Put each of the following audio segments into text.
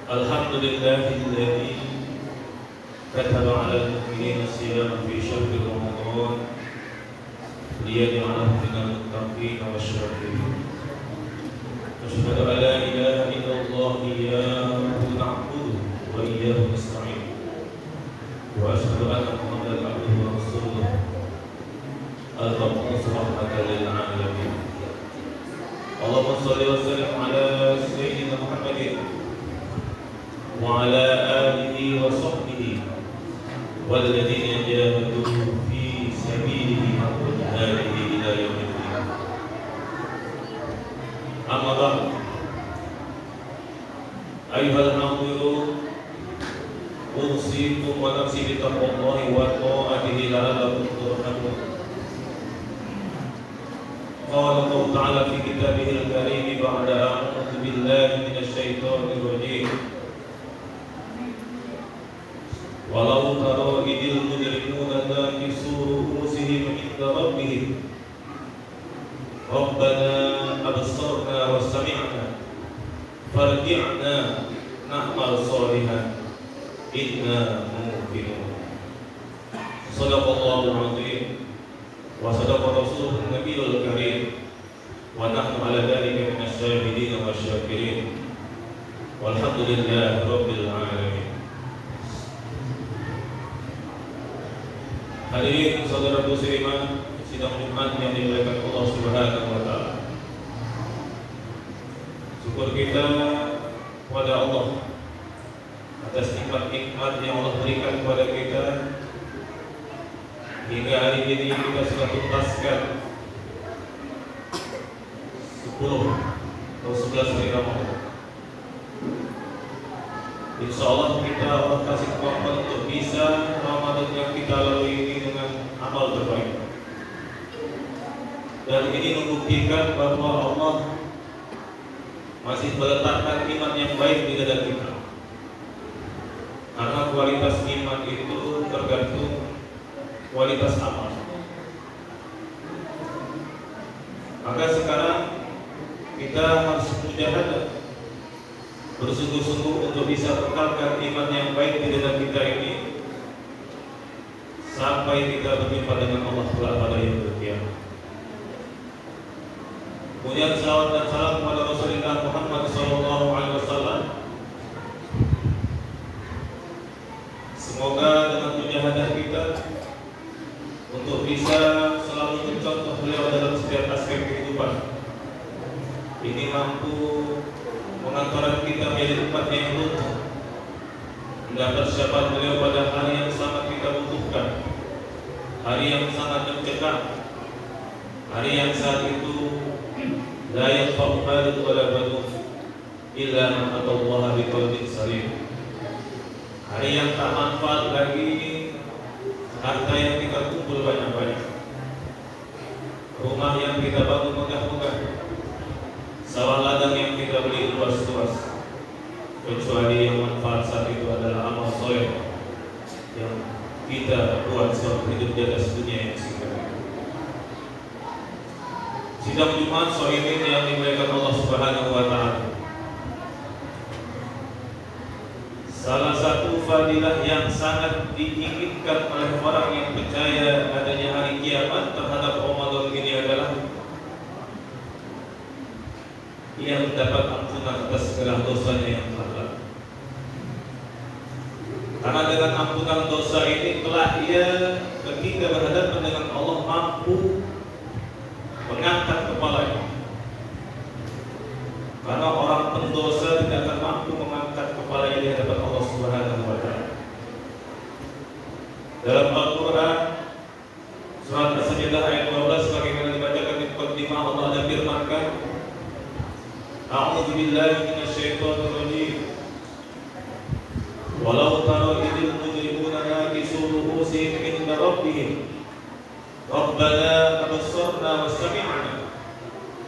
Alhamdulillahilladzi kataba 'alal mu'minina siyama fi syahri Ramadan liyaj'alahum minal muttaqin wasyakirin. Asyhadu an la ilaha illallah iyyahu na'budu wa iyyahu nasta'in. Wa asyhadu anna Muhammadan 'abduhu wa rasuluh al-mab'uts rahmatan lil 'alamin. Allahumma shalli wa sallim 'ala sayyidina Muhammadin wa ala alihi wa sahbihi walladzina jahadu fi sabilihi haqqa jihadihi ila yaumil qiyamah. Amma ba'd. Ayyuhal hadirin, usikum wa nafsi bi taqwallahi wa ta'atihi la'allakum turhamun. Qala Allah ta'ala fi kitabihil karim ba'da a'udzu billahi minasy syaithanir rajim. Walau tara idil mujrimuna nakisu ru'usihim 'inda rabbihim Rabbana absarna wa sami'na farji'na na'mal shalihan inna muqinun. Shadaqallahul 'azim wa sadaqa rasulun nabiyul karim wa nahnu 'ala dzalika minasy syahidin wasyakirin. Walhamdulillahi rabbil alamin. Hadirin saudara musliman sidang Jumat yang dimuliakan Allah Subhanahu wa taala. Syukur kita kepada Allah atas nikmat-nikmat yang Allah berikan kepada kita hingga hari ini kita sudah tuntaskan 10 atau 11 hari Ramadan. Insya Allah kita Allah kasih kemampuan untuk bisa Ramadan yang kita lalui ini dengan amal terbaik. Dan ini membuktikan bahwa Allah masih meletakkan iman yang baik di dada kita. Karena kualitas iman itu tergantung kualitas amal. Maka sekarang kita harus mujahadah, bersungguh-sungguh untuk bisa menekalkan iman yang baik di dalam kita ini sampai kita berjumpa dengan Allah pada yaumil qiyamah. Punya salawat dan salam kepada Rasulullah Muhammad sallallahu alaihi wasallam. Semoga dengan mujahadah kita untuk bisa selalu mencontoh beliau dalam setiap aspek kehidupan ini mampu mengantarkan kita menjadi umat yang runtuh, mendapat syafaat beliau pada hari yang sangat kita butuhkan, hari yang sangat mencekam, hari yang saat itu la yanfa'u malun wala banun illa man atallaha biqalbin salim, hari yang tak manfaat lagi harta yang kita kumpul banyak-banyak, rumah yang kita bangun megah-megah, sawah ladang yang kita beli luas-luas, kecuali yang manfaat saat itu adalah amal soleh yang kita buat selama hidup di atas dunia yang singkat. Sidang Jumat sore ini yang dimuliakan Allah Subhanahu wa taala. Salah satu fadilah yang sangat diinginkan oleh orang yang percaya adanya hari kiamat terhadap Ramadan ini adalah ia mendapat ampunan atas segala dosanya yang telah lalu. Karena dengan ampunan dosa ini telah ia ketika berhadapan dengan Allah mampu mengangkat kepalanya. Karena orang pendosa tidak akan mampu mengangkat kepalanya di hadapan Allah Subhanahu wa taala. Dalam Al-Qur'an surat As-Sajdah ayat 12 sebagaimana dibacakan di muqaddimah, Allah ada firmankan, A'udzu billahi minasy syaithanir rajim. Walau tara idil mujrimuna nakisu ru'usihim 'inda rabbihim Rabbana absarna wa sami'na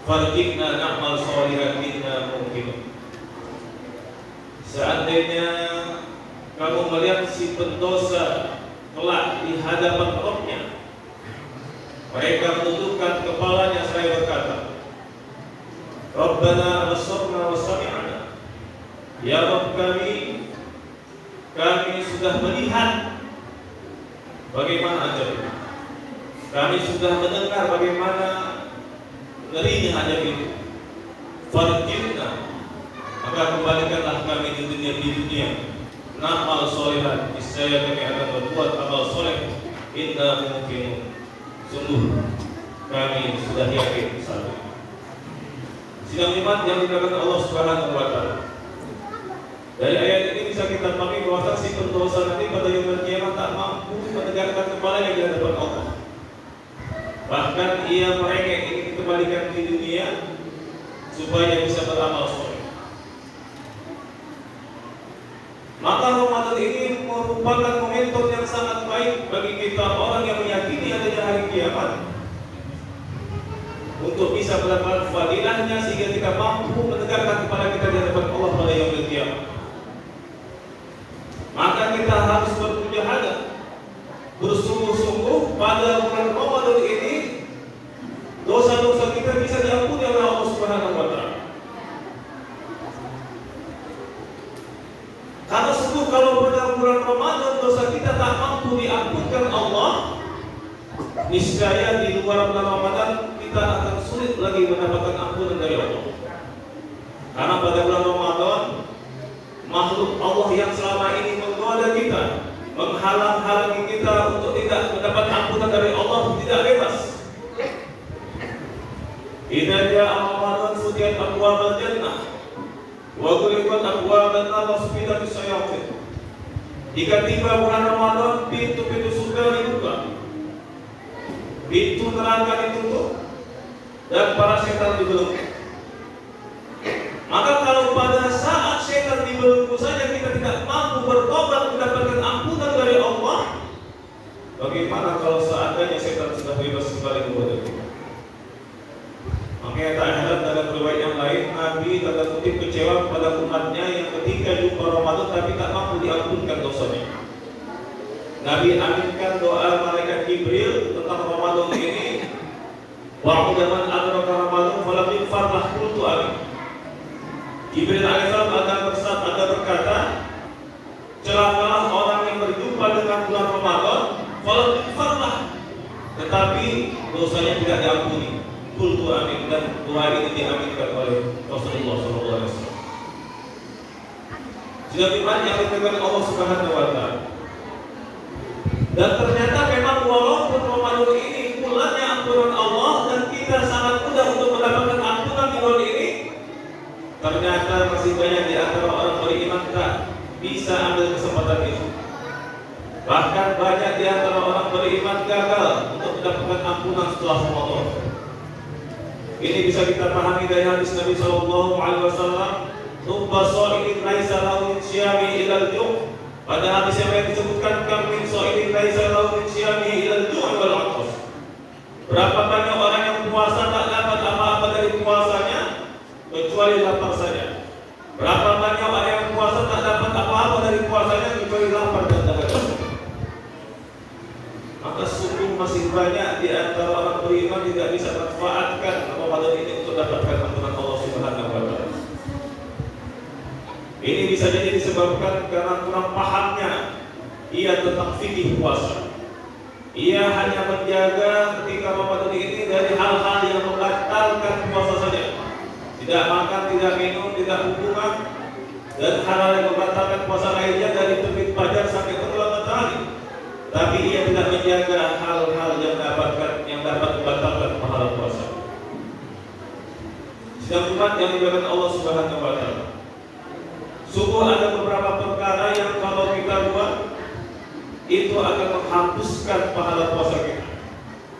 farji'na na'mal shalihan inna muqinun. Seandainya kamu melihat si pendosa kelak di hadapan Rabb-Nya, mereka menundukkan kepalanya seraya berkata, Rabbana absarna wa sami'na, Ya Rabb kami sudah melihat bagaimana azab itu. Kami sudah mendengar bagaimana ngerinya azab itu. Farjinna, maka kembalikanlah kami di dunia. Na'mal solehan, niscaya kami akan berbuat amal soleh. Inna mungkin, sungguh kami sudah yakin saat ini. Sidang iman yang dilakukan Allah Subhanahu wa Ta'ala. Dari ayat ini bisa kita pahami bahwa si pendosa nanti pada yaumul kiamat tak mampu menegakkan kepalanya di hadapan Allah. Bahkan ia merengek ingin dikembalikan di dunia supaya bisa beramal soleh. Maka Ramadan ini merupakan momentum yang sangat baik bagi kita orang yang meyakini adanya hari kiamat untuk bisa mendapatkan fadilahnya sehingga kita mampu menegakkan kepala kita di hadapan Allah pada yaumul kiamat. Maka kita harus bermujahadah, bersungguh-sungguh pada bulan Ramadan ini dosa-dosa kita bisa diampuni oleh Allah Subhanahu wa Ta'ala. Karena sungguh kalau pada bulan Ramadan dosa kita tak mampu diampunkan Allah, niscaya di luar bulan Ramadan kita akan sulit lagi mendapatkan ampunan dari Allah. Karena pada bulan Ramadan makhluk Allah yang selama ini menggoda kita, menghalang-halangi kita untuk tidak mendapat ampunan dari Allah tidak bebas. Idza jaa Ramadan futiyat abwaabul jannah wa ghulqat abwaabun nar wa sufidat as-syayatin. Jika tiba bulan Ramadan, pintu-pintu surga dibuka, pintu neraka ditutup, dan para setan dibelenggu. Maka kalau pada saat setan dibelenggu saja kita tidak mampu bertobat mendapatkan ampunan dari Allah, bagaimana kalau seandainya setan sudah bebas kembali kepada kita? Makanya tak heran dalam riwayat yang lain, Nabi tanda kutip kecewa kepada umatnya yang ketika jumpa Ramadan tapi tak mampu diampunkan dosanya. Nabi aminkan doa malaikat Jibril tentang Ramadan ini, wa'udaman adraka Ramadan falam yughfar lahu qultu amin. Jibril alaihissalam akan berkata, celakalah orang yang berjumpa dengan bulan Ramadan, falam yughfar lahu, tetapi dosanya tidak diampuni. Qultu amin, dan doa ini diaminkan oleh Rasulullah SAW. Sudah iman yang dipegang Allah Subhanahu wa Ta'ala. Dan ternyata memang walaupun Ramadan ini bulannya ampunan Allah dan kita sangat mudah untuk mendapatkan ampunan di bulan ini, ternyata masih banyak di antara orang beriman tak bisa ambil kesempatan itu. Bahkan banyak di antara orang beriman gagal untuk mendapatkan ampunan setelah Ramadan. Ini bisa kita pahami dari hadis Nabi Sallallahu Alaihi Wasallam, "Rubba sha'imin laisa lahu min syiyami ilal ju'." Pada hadis yang lain disebutkan, "Kam min sha'imin laisa lahu min syiyami ilal ju' wal 'athas." Berapa banyak orang yang puasa tak dapat apa-apa dari puasanya kecuali lapar saja. Berapa banyak orang yang puasa tak dapat apa-apa dari puasanya kecuali lapar dan dahaga. Maka sungguh masih banyak di antara orang beriman tidak bisa manfaatkan Ramadan ini untuk dapatkan ampunan Allah Subhanahu wa Ta'ala. Ini bisa jadi disebabkan karena kurang pahamnya ia tentang fikih puasa. Ia hanya menjaga ketika Ramadan ini dari hal-hal yang membatalkan puasa saja. Tidak makan, tidak minum, tidak hubungan, dan hal-hal yang membatalkan puasa lainnya dari terbit fajar sampai tenggelam matahari. Tapi ia tidak menjaga hal-hal yang dapat membatalkan pahala puasa. Sidang umat yang dimuliakan Allah Subhanahu wa Ta'ala. Sungguh ada beberapa perkara yang kalau kita buat itu akan menghapuskan pahala puasa kita.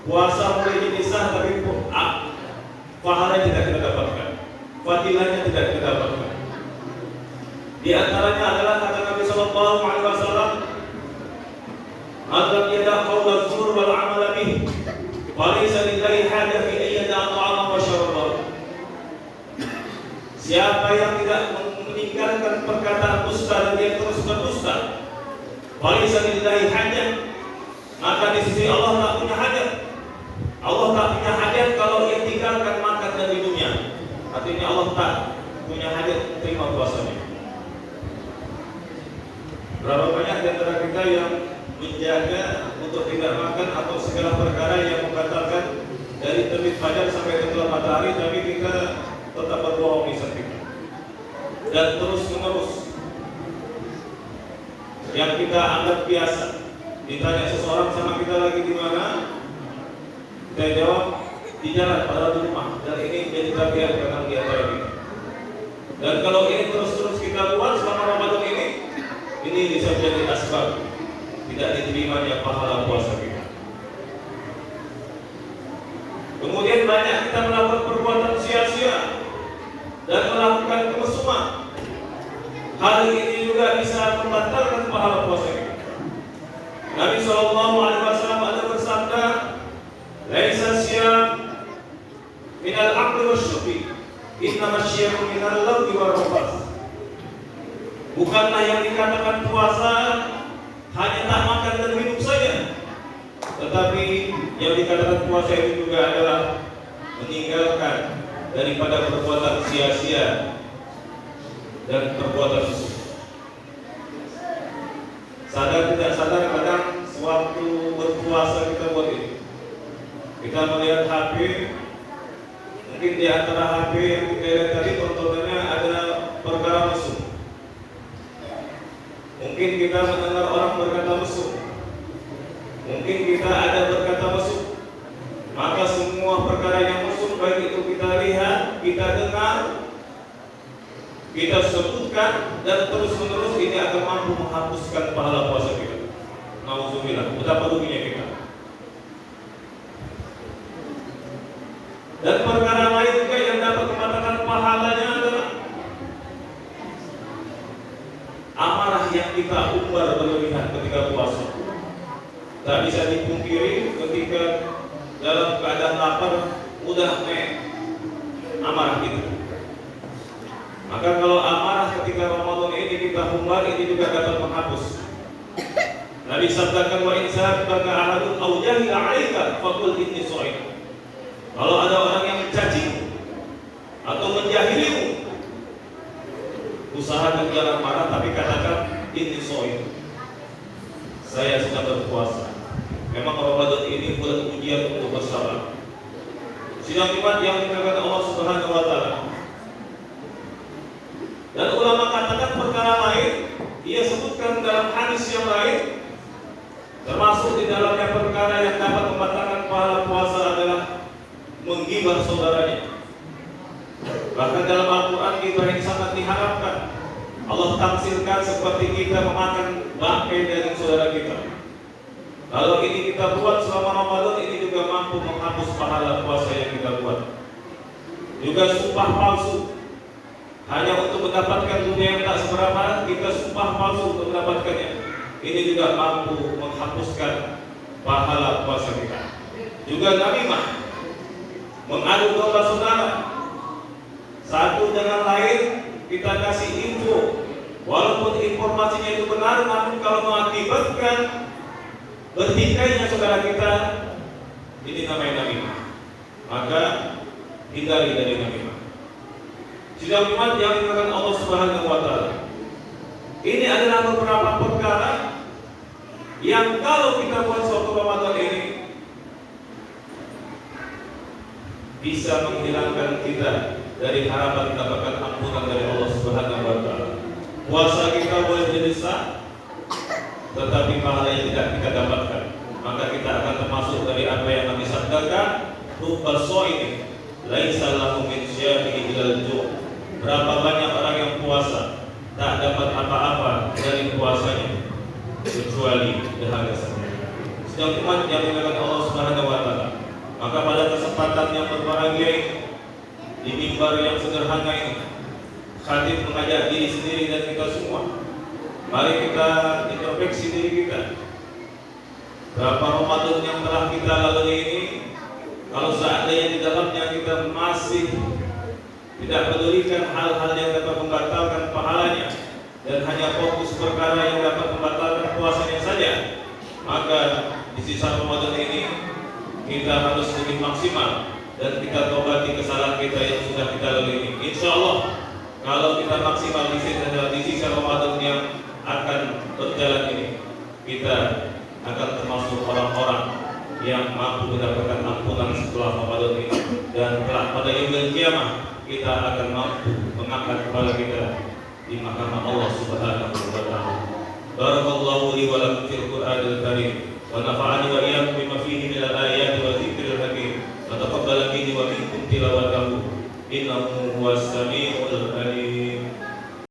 Puasa boleh jadi sah tapi pahalanya tidak kita dapatkan, fadilahnya tidak kita dapatkan. Di antaranya adalah kata Nabi Sallallahu Alaihi Wasallam, "Adam yada qaula zur wal amal bih, walaysa lillahi haja fi an yada ta'ama wa syaraba." Siapa yang tidak meninggalkan perkataan dusta dan dia terus berdusta, walaysa lillahi haja, maka di sisi Allah tak punya hajat. Allah tak punya hajat kalau ia tinggalkan makan dari dunia. Artinya Allah tak punya hajat terima puasanya. Berapa banyak di antara kita yang menjaga untuk tidak makan atau segala perkara yang membatalkan dari terbit fajar sampai tenggelam matahari, tapi kita tetap berbohong lisan kita dan terus menerus yang kita anggap biasa. Ditanya seseorang sama kita lagi di mana, kita jawab di jalan, padahal di rumah. Dan ini menjadi tabiat kadang di antara kita. Dan kalau ini terus-terus kita buat selama Ramadan ini bisa menjadi asbab tidak diterimanya pahala puasa kita. Kemudian banyak kita melakukan perbuatan sia-sia dan melakukan kemesuman. Hal ini juga bisa membatalkan pahala puasa kita. Nabi SAW ada bersabda, "Laisa syiyam minal aqli wasyufi, innama syiyam minal lagwi warrafath." Bukanlah yang dikatakan puasa hanya tak makan dan minum saja, tetapi yang dikatakan puasa itu juga adalah meninggalkan daripada perbuatan sia-sia dan perbuatan musuh. Sadar tidak sadar kadang sewaktu berpuasa kita buat ini. Kita melihat HP, mungkin di antara HP yang kita lihat tadi tontonannya ada perkara musuh. Mungkin kita mendengar orang berkata musuh. Mungkin kita ada berkata musuh. Maka semua perkara yang musuh, baik itu kita lihat, kita dengar, kita sebutkan, dan terus-menerus ini akan mampu menghapuskan pahala puasa kita. Nauzubillah, betapa ruginya kita. Dan perkara lain juga yang dapat membatalkan pahalanya adalah amarah yang kita umbar berlebihan ketika puasa. Tak bisa dipungkiri ketika dalam keadaan lapar mudah amarah kita. Maka kalau amarah ketika Ramadan ini kita umbar, ini juga dapat menghapus. Nabi sabdakan, "Wa in sabaka ahadun aw jahila 'alaika faqul inni sha'im." Kalau ada orang yang mencaci atau menjahilimu, usahakan jangan marah, tapi katakan inni sha'im, saya sedang berpuasa. Memang Ramadan ini bulan ujian untuk bersabar. Sidang iman yang dimuliakan Allah Subhanahu wa taala. Dan ulama katakan perkara lain, ia sebutkan dalam hadis yang lain, termasuk di dalamnya perkara yang dapat membatalkan pahala puasa adalah menggibah saudaranya. Bahkan dalam Al-Quran kita yang sangat diharapkan, Allah tafsirkan seperti kita memakan bangkai dari saudara kita. Kalau ini kita buat selama Ramadan, ini juga mampu menghapus pahala puasa yang kita buat. Juga sumpah palsu, hanya untuk mendapatkan dunia yang tak seberapa, kita sumpah palsu untuk mendapatkannya. Ini juga mampu menghapuskan pahala puasa kita. Juga namimah, mengadu domba saudara. Satu dengan lain kita kasih info, walaupun informasinya itu benar, namun kalau mengakibatkan bertikainya saudara kita, ini namanya namimah. Maka hindari dari namimah. Sidang iman yang dimuliakan Allah Subhanahu wa taala. Ini adalah beberapa perkara yang kalau kita buat suatu Ramadan ini bisa menghilangkan kita dari harapan mendapatkan ampunan dari Allah Subhanahu wa taala. Puasa kita boleh jadi sah, tetapi pahala yang tidak kita dapatkan, maka kita akan termasuk dari apa yang Nabi sabdakan, "Rubba sha'imin laisa lahu min syai'in illal ju'." Berapa banyak orang yang puasa tak dapat apa-apa dari puasanya kecuali dahaga saja. Sedang umat yang dimuliakan Allah Subhanahu wa taala. Maka pada kesempatan yang berbahagia ini, di mimbar yang sederhana ini, khatib mengajak diri sendiri dan kita semua, mari kita introspeksi diri kita. Berapa Ramadan yang telah kita lalui ini, kalau seandainya di dalamnya kita masih tidak pedulikan hal-hal yang dapat membatalkan pahalanya dan hanya fokus perkara yang dapat membatalkan puasanya saja, maka di sisa Ramadan ini kita harus lebih maksimal dan kita tobati kesalahan kita yang sudah kita lalui ini. Insya Allah kalau kita maksimal di sisa Ramadan yang akan berjalan ini kita akan termasuk orang-orang yang mampu mendapatkan ampunan setelah Ramadan ini, dan pada yaumil qiyamah kita akan mampu mengangkat kepala kita di mahkamah Allah Subhanahu wa taala. Barakallahu li wa lakum fil Qur'anil Karim wa nafa'ani wa iyyakum bima fihi min